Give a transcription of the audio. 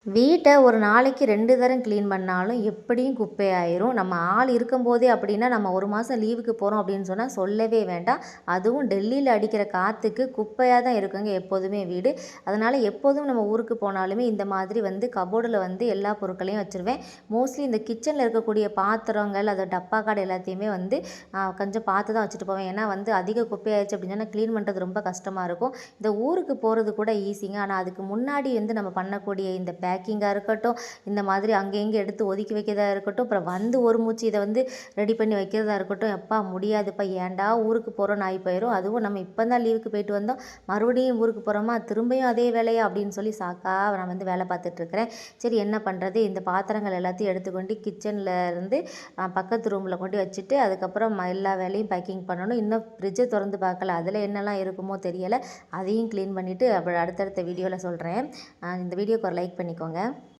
வீட்டை ஒரு நாளைக்கு 2 தரம் க்ளீன் பண்ணாலும் எப்படியும் குப்பையாயிரும். நம்ம ஆள் இருக்கும்போதே அப்படின்னா, நம்ம 1 மாதம் லீவுக்கு போகிறோம் அப்படின்னு சொன்னா சொல்லவே வேண்டாம். அதுவும் டெல்லியில அடிக்கிற காத்துக்கு குப்பையா தான் இருக்குங்க எப்போதுமே வீடு. அதனால எப்போதும் நம்ம ஊருக்கு போனாலுமே இந்த மாதிரி கபோர்டில் எல்லா பொருட்களையும் வச்சுருவேன். மோஸ்ட்லி இந்த கிச்சனில் இருக்கக்கூடிய பாத்திரங்கள், அது டப்பா காடு எல்லாத்தையுமே கொஞ்சம் பார்த்து தான் வச்சுட்டு போவேன். ஏன்னா அதிக குப்பையாயிருச்சு அப்படின்னு சொன்னா க்ளீன் பண்ணுறது ரொம்ப கஷ்டமாக இருக்கும். இந்த ஊருக்கு போகிறது கூட ஈஸிங்க. ஆனால் அதுக்கு முன்னாடி நம்ம பண்ணக்கூடிய இந்த பேக்கிங்காக இருக்கட்டும், இந்த மாதிரி அங்கே இங்கே எடுத்து ஒதுக்கி வைக்கிறதா இருக்கட்டும், அப்புறம் ஒரு மூச்சு இதை ரெடி பண்ணி வைக்கிறதா இருக்கட்டும், எப்பா முடியாதுப்பா ஏன்டா ஊருக்கு போகிறோன்னு ஆகி போயிடும். அதுவும் நம்ம இப்போ தான் லீவுக்கு போயிட்டு வந்தோம், மறுபடியும் ஊருக்கு போகிறோமா, திரும்பியும் அதே வேலையா அப்படின்னு சொல்லி சாக்காக நான் வேலை பார்த்துட்ருக்கிறேன். சரி என்ன பண்ணுறது, இந்த பாத்திரங்கள் எல்லாத்தையும் எடுத்துக்கொண்டு கிச்சனில் இருந்து பக்கத்து ரூமில் கொண்டு வச்சுட்டு, அதுக்கப்புறம் எல்லா வேலையும் பேக்கிங் பண்ணணும். இன்னும் ஃப்ரிட்ஜை திறந்து பார்க்கல, அதில் என்னெல்லாம் இருக்குமோ தெரியலை. அதையும் க்ளீன் பண்ணிவிட்டு அப்புறம் அடுத்தடுத்த வீடியோவில் சொல்கிறேன். இந்த வீடியோக்கு ஒரு லைக் பண்ணிக்கோங்க.